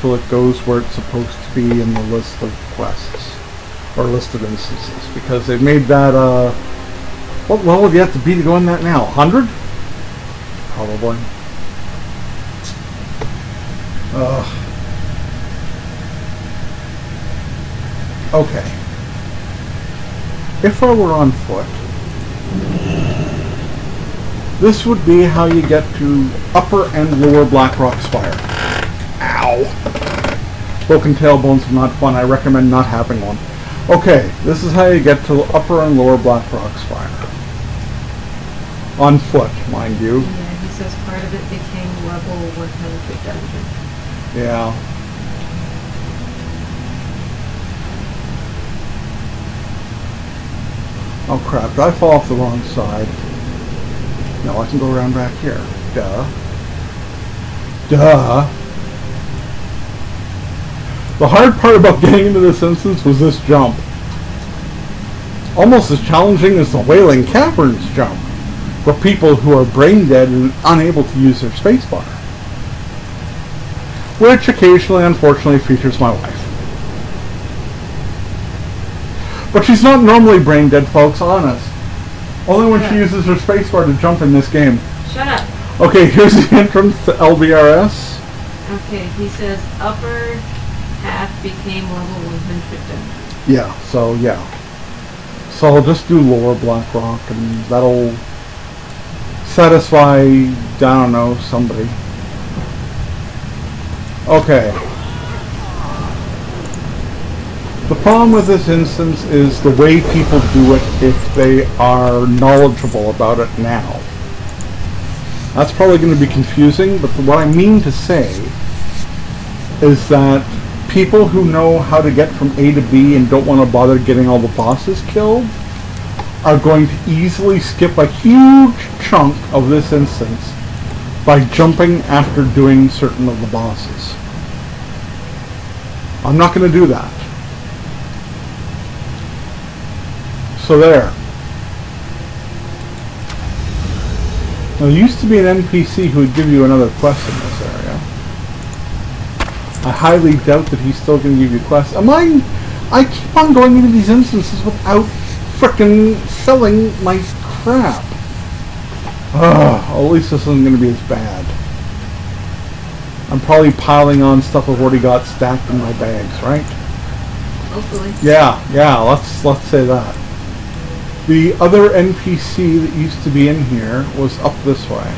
till it goes where it's supposed to be in the list of quests or list of instances, because they made that what level would you have to be to go in that now? 100? Probably. Okay. If I were on foot, this would be how you get to Upper and Lower Blackrock Spire. Ow! Broken tailbones are not fun. I recommend not having one. Okay, this is how you get to Upper and Lower Blackrock Spire. On foot, mind you. Yeah, he says part of it became level 100 dungeon. Yeah. Oh crap, did I fall off the wrong side? No, I can go around back here. Duh. Duh. The hard part about getting into this instance was this jump. Almost as challenging as the Wailing Caverns jump, for people who are brain dead and unable to use their spacebar. Which occasionally, unfortunately, features my wife. But she's not normally brain dead, folks, honest. Only when she uses her spacebar to jump in this game. Shut up. Okay, here's the entrance to LBRS. Okay, he says upper half became level 100 dungeon. Yeah, so yeah. So I'll just do Lower Blackrock and that'll satisfy, I don't know, somebody. Okay. The problem with this instance is the way people do it if they are knowledgeable about it now. That's probably going to be confusing, but what I mean to say is that people who know how to get from A to B and don't want to bother getting all the bosses killed are going to easily skip a huge chunk of this instance by jumping after doing certain of the bosses. I'm not going to do that. So there. Now, there used to be an NPC who would give you another quest in this area. I highly doubt that he's still going to give you quests. I keep on going into these instances without frickin' selling my crap. At least this isn't going to be as bad. I'm probably piling on stuff I've already got stacked in my bags, right? Hopefully. Yeah, let's say that. The other NPC that used to be in here was up this way.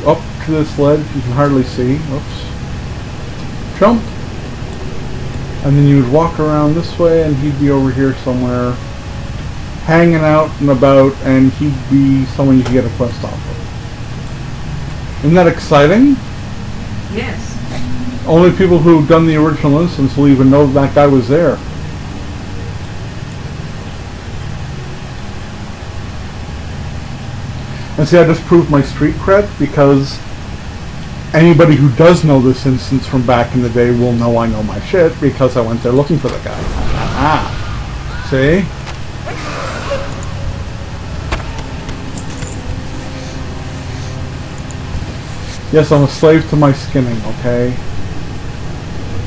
Up to this ledge, you can hardly see. Oops. Jump. And then you would walk around this way and he'd be over here somewhere hanging out and about, and he'd be someone you could get a quest off of. Isn't that exciting? Yes. Only people who've done the original instance will even know that guy was there. And see, I just proved my street cred, because anybody who does know this instance from back in the day will know I know my shit, because I went there looking for the guy. Ah. See? Yes, I'm a slave to my skinning, okay?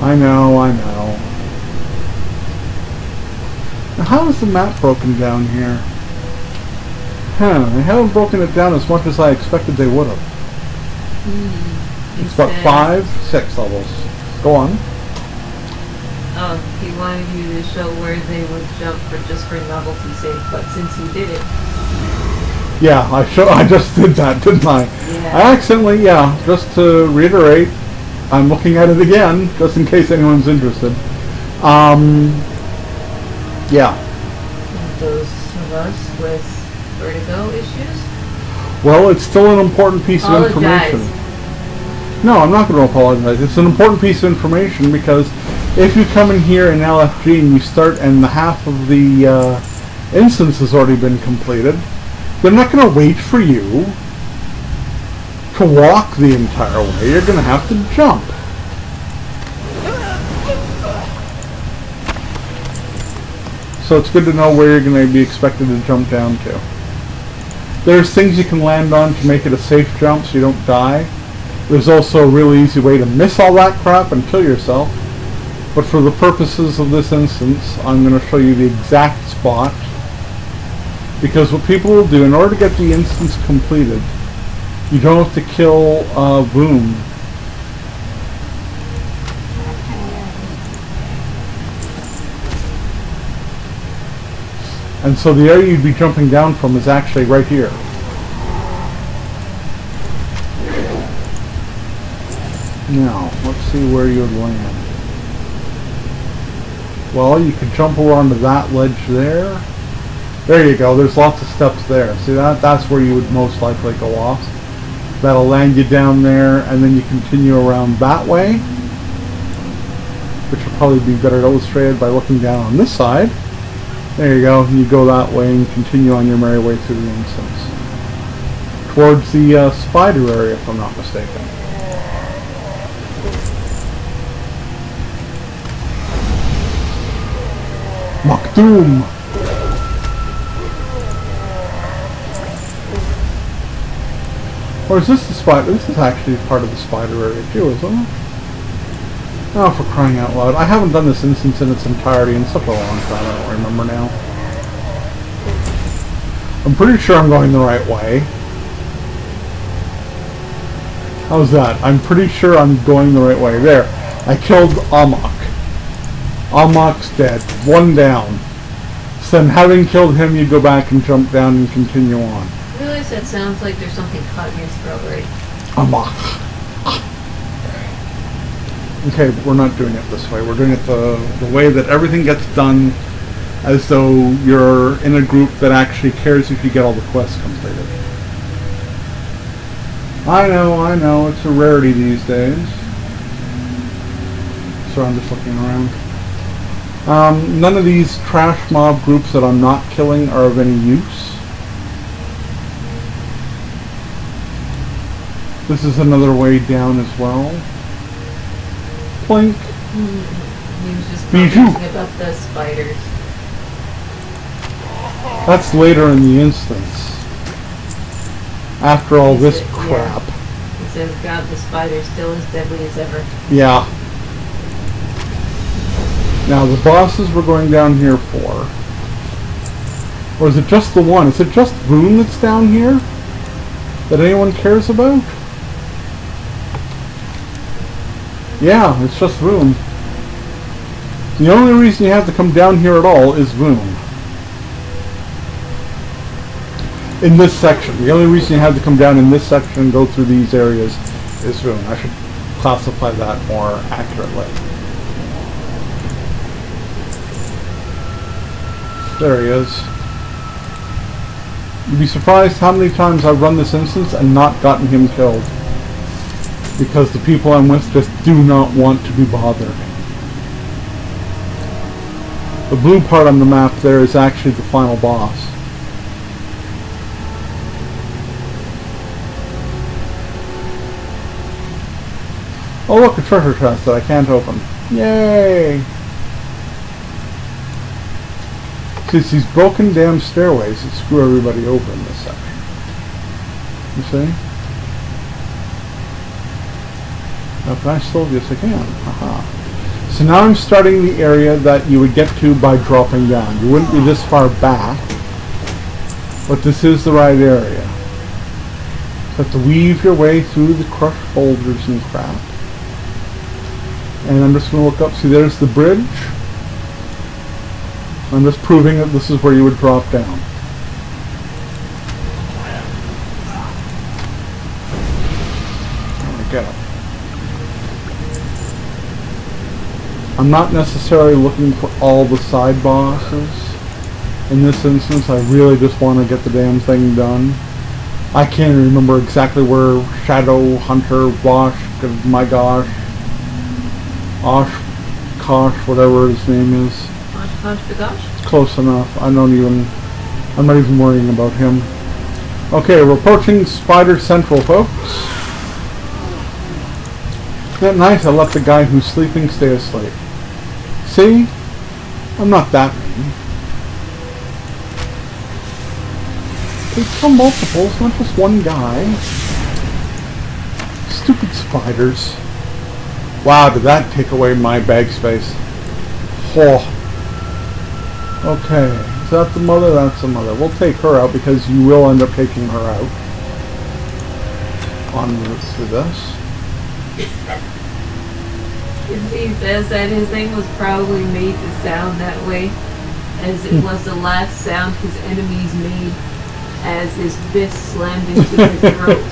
I know. Now, how is the map broken down here? They haven't broken it down as much as I expected they would have. It's what, 5, 6 levels. Go on. Oh, he wanted you to show where they would jump just for novelty's sake, but since you did it. Yeah, I just did that, didn't I? Yeah. I accidentally, just to reiterate, I'm looking at it again, just in case anyone's interested. Yeah. Those of us with vertigo issues? Well, it's still an important piece of information. No, I'm not going to apologize. It's an important piece of information, because if you come in here in LFG and you start and the half of the instance has already been completed, they're not going to wait for you to walk the entire way. You're going to have to jump. So it's good to know where you're going to be expected to jump down to. There's things you can land on to make it a safe jump so you don't die. There's also a really easy way to miss all that crap and kill yourself. But for the purposes of this instance, I'm going to show you the exact spot. Because what people will do, in order to get the instance completed, you don't have to kill Boom. And so the area you'd be jumping down from is actually right here. Now, let's see where you would land. Well, you could jump over onto that ledge there. There you go, there's lots of steps there. See that? That's where you would most likely go off. That'll land you down there, and then you continue around that way, which will probably be better illustrated by looking down on this side. There you go, you go that way and continue on your merry way through the instance. Towards the spider area, if I'm not mistaken. Maktoum! Or is this the spider? This is actually part of the spider area too, isn't it? Oh, for crying out loud. I haven't done this instance in its entirety in such a long time, I don't remember now. I'm pretty sure I'm going the right way. How's that? I'm pretty sure I'm going the right way. There. I killed Amok. Amok's dead. One down. So then having killed him, you go back and jump down and continue on. I realize that sounds like there's something caught in your throat, right? Amok. Okay, but we're not doing it this way. We're doing it the way that everything gets done, as though you're in a group that actually cares if you get all the quests completed. I know, it's a rarity these days. So I'm just looking around. None of these trash mob groups that I'm not killing are of any use. This is another way down as well. Plink. He was just Bijou. talking about the spiders. That's later in the instance. After all this Yeah. crap. He says, God, the spider's still as deadly as ever. Yeah. Now the bosses we're going down here for. Or is it just the one? Is it just Boone that's down here? That anyone cares about? Yeah, it's just Boone. The only reason you have to come down here at all is Boone. In this section. The only reason you have to come down in this section and go through these areas is Boone. I should classify that more accurately. There he is. You'd be surprised how many times I've run this instance and not gotten him killed. Because the people I'm with just do not want to be bothered. The blue part on the map there is actually the final boss. Oh look, a treasure chest that I can't open. Yay! See, it's these broken damn stairways that screw everybody over in this section. You see? Now can I still? Yes I can. Haha. So now I'm starting the area that you would get to by dropping down. You wouldn't be this far back, but this is the right area. You have to weave your way through the crushed boulders and crap. And I'm just going to look up. See, there's the bridge. I'm just proving that this is where you would drop down. There we go. I'm not necessarily looking for all the side bosses. In this instance, I really just want to get the damn thing done. I can't remember exactly where Shadow Hunter, Wash, my gosh, Oshkosh, whatever his name is. Oshkosh Bagosh? Close enough. I'm not even worrying about him. Okay, we're approaching Spider Central, folks. Isn't that nice? I let the guy who's sleeping stay asleep. See? I'm not that mean. They kill multiples, not just one guy. Stupid spiders. Wow, did that take away my bag space. Oh. Okay, is that the mother? That's the mother. We'll take her out because you will end up taking her out. En route through this. He says that his thing was probably made to sound that way, as it was the last sound his enemies made as his fist slammed into his throat.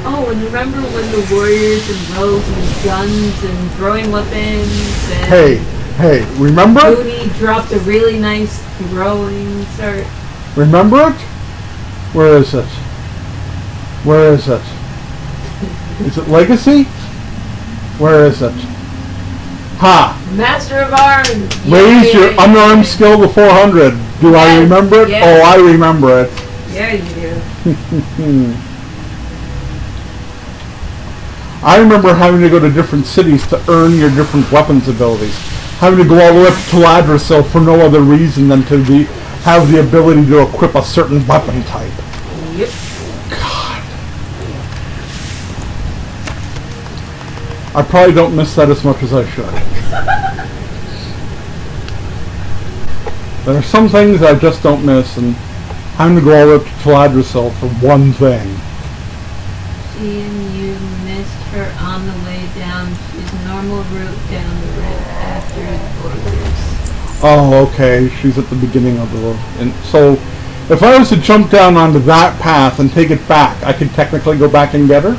Oh, and remember when the warriors and rogues and guns and throwing weapons and... Hey, remember it? Mooney dropped a really nice throwing start. Remember it? Where is it? Where is it? Is it Legacy? Where is it? Ha! Master of Arms! Raise your unarmed skill to 400. Do Yes, I remember it? yes. Oh, I remember it. Yeah, you do. I remember having to go to different cities to earn your different weapons abilities. Having to go all the way up to Ladrisil for no other reason than to have the ability to equip a certain weapon type. Yep. God. I probably don't miss that as much as I should. There are some things I just don't miss, and having to go all the way up to Ladrisil for one thing. Seeing you missed her on the way down. She's normal route down the ramp after the borders. Oh, okay. She's at the beginning of the road. And so, if I was to jump down onto that path and take it back, I could technically go back and get her?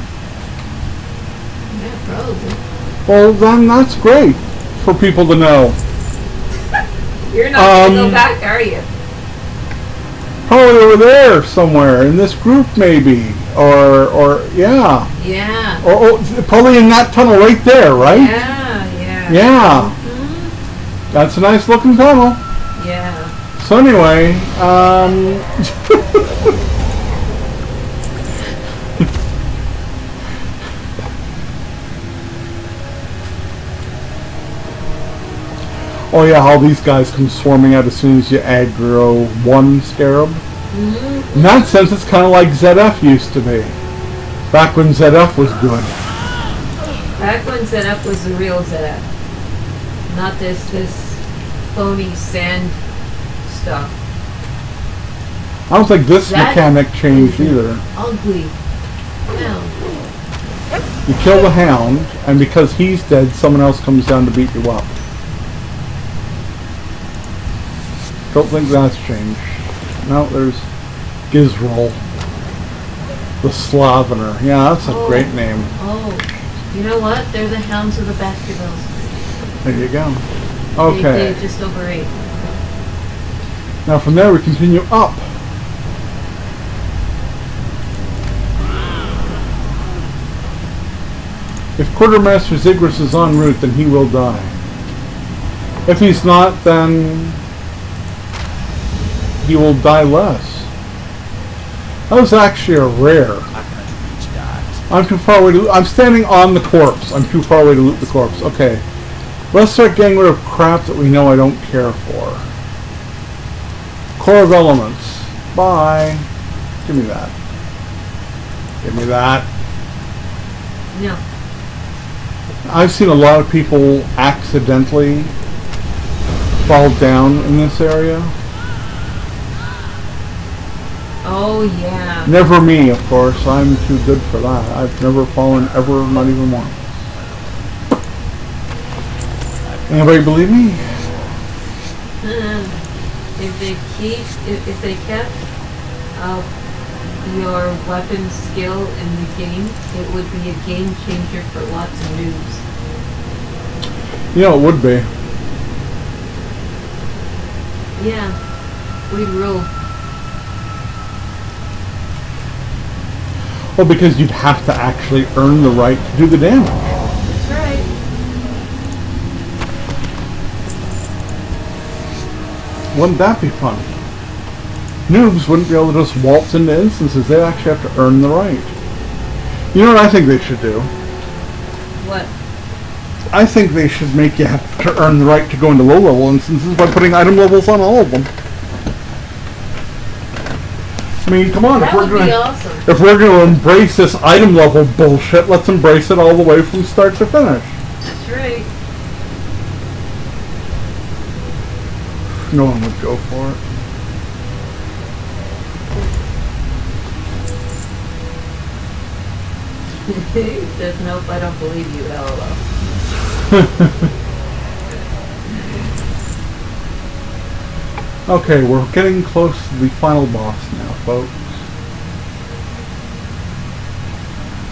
Yeah, probably. Well, then that's great for people to know. You're not gonna go back, are you? Probably over there somewhere, in this group maybe. Or yeah. Yeah. Or probably in that tunnel right there, right? Yeah. Yeah. Mm-hmm. That's a nice looking tunnel. Yeah. So anyway, oh yeah, all these guys come swarming out as soon as you aggro one scarab. Mm-hmm. In that sense, it's kind of like ZF used to be. Back when ZF was good. Back when ZF was the real ZF. Not this phony sand stuff. I don't think this That mechanic changed either. Ugly. No. You kill the hound, and because he's dead, someone else comes down to beat you up. Don't think that's changed. No, there's Gizrol. The Slavener. Yeah, that's a great name. Oh. You know what? They're the Hounds of the Baskervilles. There you go. Okay. They just over 8. Now from there we continue up. If Quartermaster Zigris is en route, then he will die. If he's not, then he will die less. That was actually a rare. I'm too far away to loot. I'm standing on the corpse. I'm too far away to loot the corpse. Okay. Let's start getting rid of crap that we know I don't care for. Core of Elements. Bye. Give me that. Give me that. No. I've seen a lot of people accidentally fall down in this area. Oh, yeah. Never me, of course. I'm too good for that. I've never fallen ever, not even once. Anybody believe me? If they kept up your weapon skill in the game, it would be a game changer for lots of noobs. Yeah, it would be. Yeah, we'd rule. Well, because you'd have to actually earn the right to do the damage. That's right. Wouldn't that be fun? Noobs wouldn't be able to just waltz into instances. They'd actually have to earn the right. You know what I think they should do? What? I think they should make you have to earn the right to go into low-level instances by putting item levels on all of them. I mean, come on, That would be awesome. if we're gonna embrace this item level bullshit, let's embrace it all the way from start to finish. That's right. No one would go for it. He says, nope, I don't believe you, LOL. Okay, we're getting close to the final boss now, folks.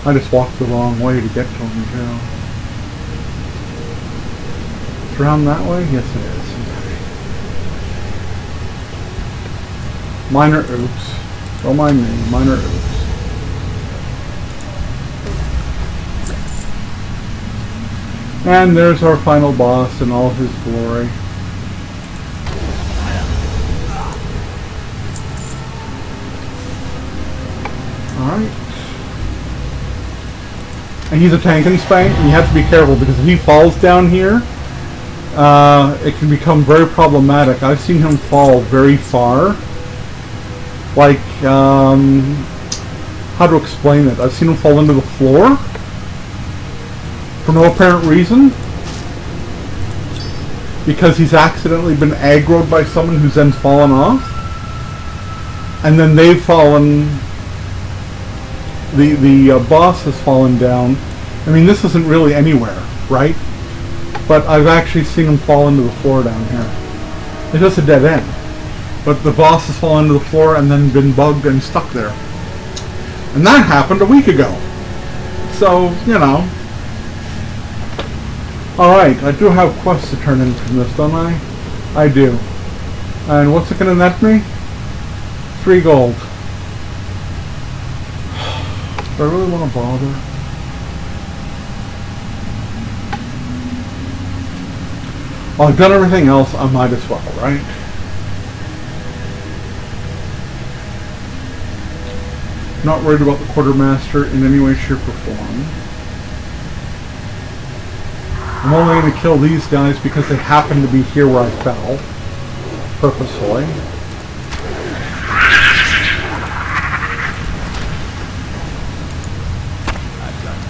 I just walked the wrong way to get to him, too. It's around that way? Yes, it is. Minor oops. Don't mind me. Minor oops. And there's our final boss in all his glory. Alright. And he's a tank and spank, and you have to be careful because if he falls down here, it can become very problematic. I've seen him fall very far. Like, how to explain it? I've seen him fall into the floor for no apparent reason because he's accidentally been aggroed by someone who's then fallen off, and then they've fallen. The boss has fallen down. I mean, this isn't really anywhere, right? But I've actually seen him fall into the floor down here. It's just a dead end. But the boss has fallen into the floor and then been bugged and stuck there. And that happened a week ago. So, you know. Alright, I do have quests to turn in from this, don't I? I do. And what's it going to net me? 3 gold. Do I really want to bother? Well, I've done everything else, I might as well, right? Not worried about the quartermaster in any way, shape, or form. I'm only going to kill these guys because they happen to be here where I fell. Purposefully.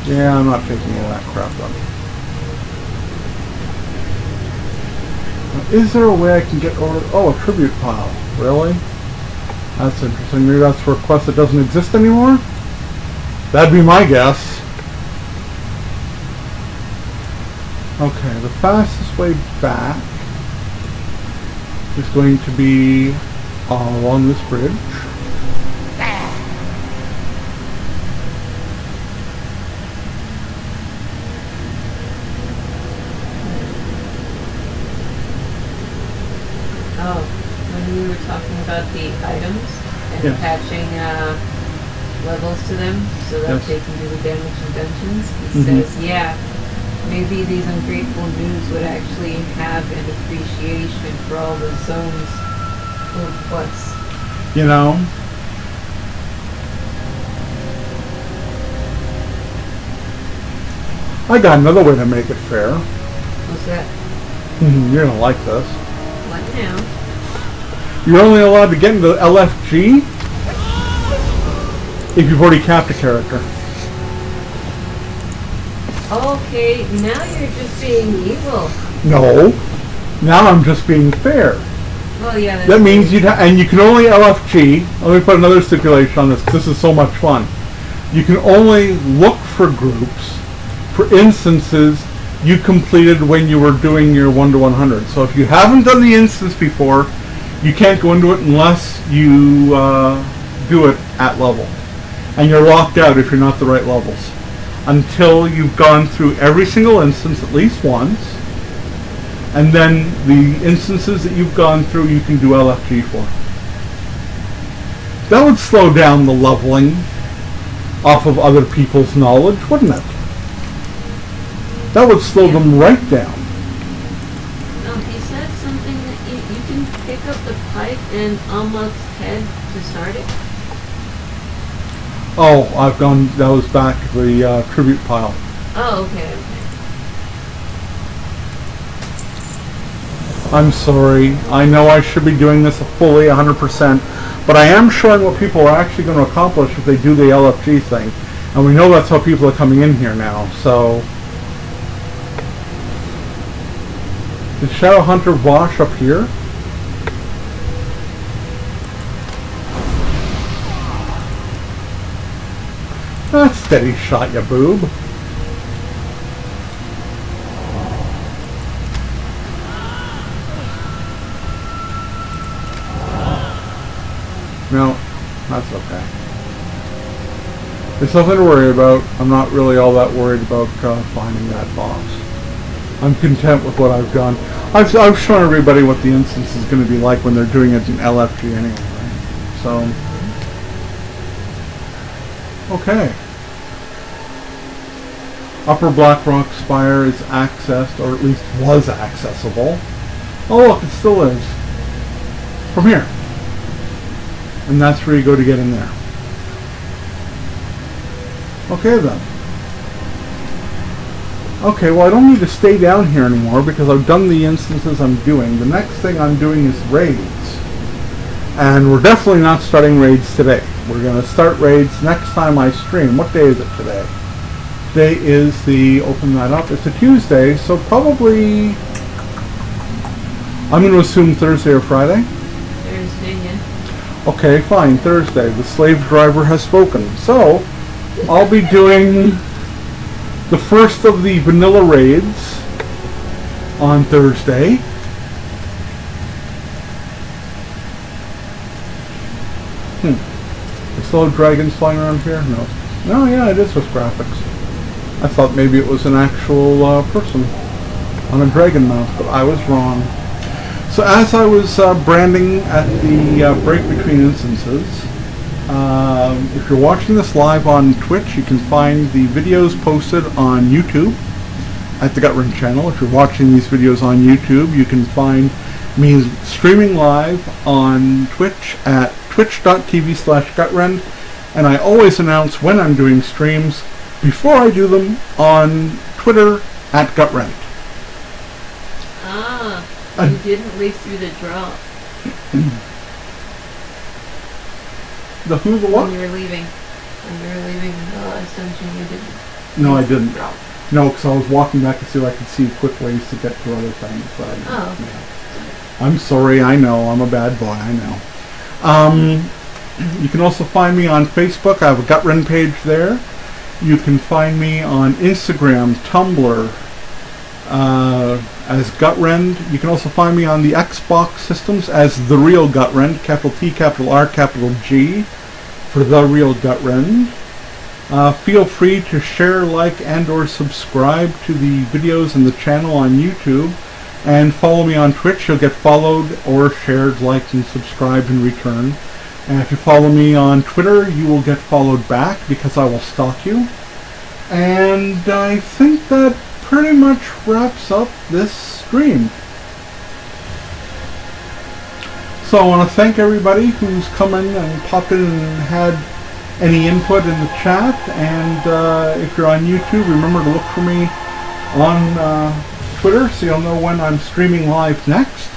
Yeah, I'm not taking any of that crap up. Is there a way I can get over... Oh, a tribute pile. Really? That's interesting. Maybe that's for a quest that doesn't exist anymore? That'd be my guess. Okay, the fastest way back is going to be along this bridge. Oh, when we were talking about the items and Yes. attaching levels to them so that Yes. they can do the damage in dungeons, he Mhm. says, yeah, maybe these ungrateful noobs would actually have an appreciation for all the zones full of quests. You know? I got another way to make it fair. What's that? You're gonna like this. What now? You're only allowed to get into LFG if you've already capped a character. Okay, now you're just being evil. No. Now I'm just being fair. Well, yeah, that's That means and you can only LFG. Let me put another stipulation on this because this is so much fun. You can only look for groups for instances you completed when you were doing your 1 to 100. So if you haven't done the instance before, you can't go into it unless you do it at level. And you're locked out if you're not the right levels. Until you've gone through every single instance at least once. And then the instances that you've gone through, you can do LFG for. That would slow down the leveling off of other people's knowledge, wouldn't it? That would slow them right down. No, he said something that you can pick up the pipe in Amok's head to start it. Oh, I've gone, that was back the tribute pile. Oh, okay. I'm sorry. I know I should be doing this fully 100%, But I am showing what people are actually going to accomplish if they do the LFG thing. And we know that's how people are coming in here now, so... Did Shadowhunter wash up here? That's steady shot, ya boob. No, that's okay. There's nothing to worry about. I'm not really all that worried about finding that boss. I'm content with what I've done. I've shown everybody what the instance is going to be like when they're doing it in LFG anyway, right? So, okay. Upper Blackrock Spire is accessed, or at least was accessible. Oh look, it still is. From here. And that's where you go to get in there. Okay then. Okay, well I don't need to stay down here anymore because I've done the instances I'm doing. The next thing I'm doing is raids. And we're definitely not starting raids today. We're going to start raids next time I stream. What day is it today? Today is the, open that up, it's a Tuesday, so probably, I'm going to assume Thursday or Friday. Thursday, yeah. Okay, fine, Thursday. The slave driver has spoken. So, I'll be doing the first of the vanilla raids on Thursday. I still have dragons flying around here? No. No, yeah, it is with graphics. I thought maybe it was an actual person on a dragon mount, but I was wrong. So as I was branding at the break between instances, if you're watching this live on Twitch, you can find the videos posted on YouTube at the Gutrend channel. If you're watching these videos on YouTube, you can find me streaming live on Twitch at twitch.tv/Gutrend, and I always announce when I'm doing streams before I do them on Twitter at Gutrend. Ah, you didn't leave through the drop. The who, the what? When you were leaving the last dungeon, you didn't. No, I didn't. No, because I was walking back to see if I could see quick ways to get to other things, but I didn't. Oh. Yeah. I'm sorry, I know, I'm a bad boy, I know. You can also find me on Facebook. I have a Gutrend page there. You can find me on Instagram, Tumblr, as Gutrend. You can also find me on the Xbox systems as The Real Gutrend, capital T, capital R, capital G, for The Real Gutrend. Feel free to share, like, and or subscribe to the videos and the channel on YouTube. And follow me on Twitch. You'll get followed or shared, liked, and subscribed in return. And if you follow me on Twitter, you will get followed back because I will stalk you. And I think that pretty much wraps up this stream. So I want to thank everybody who's come in and popped in and had any input in the chat. And if you're on YouTube, remember to look for me on Twitter so you'll know when I'm streaming live next.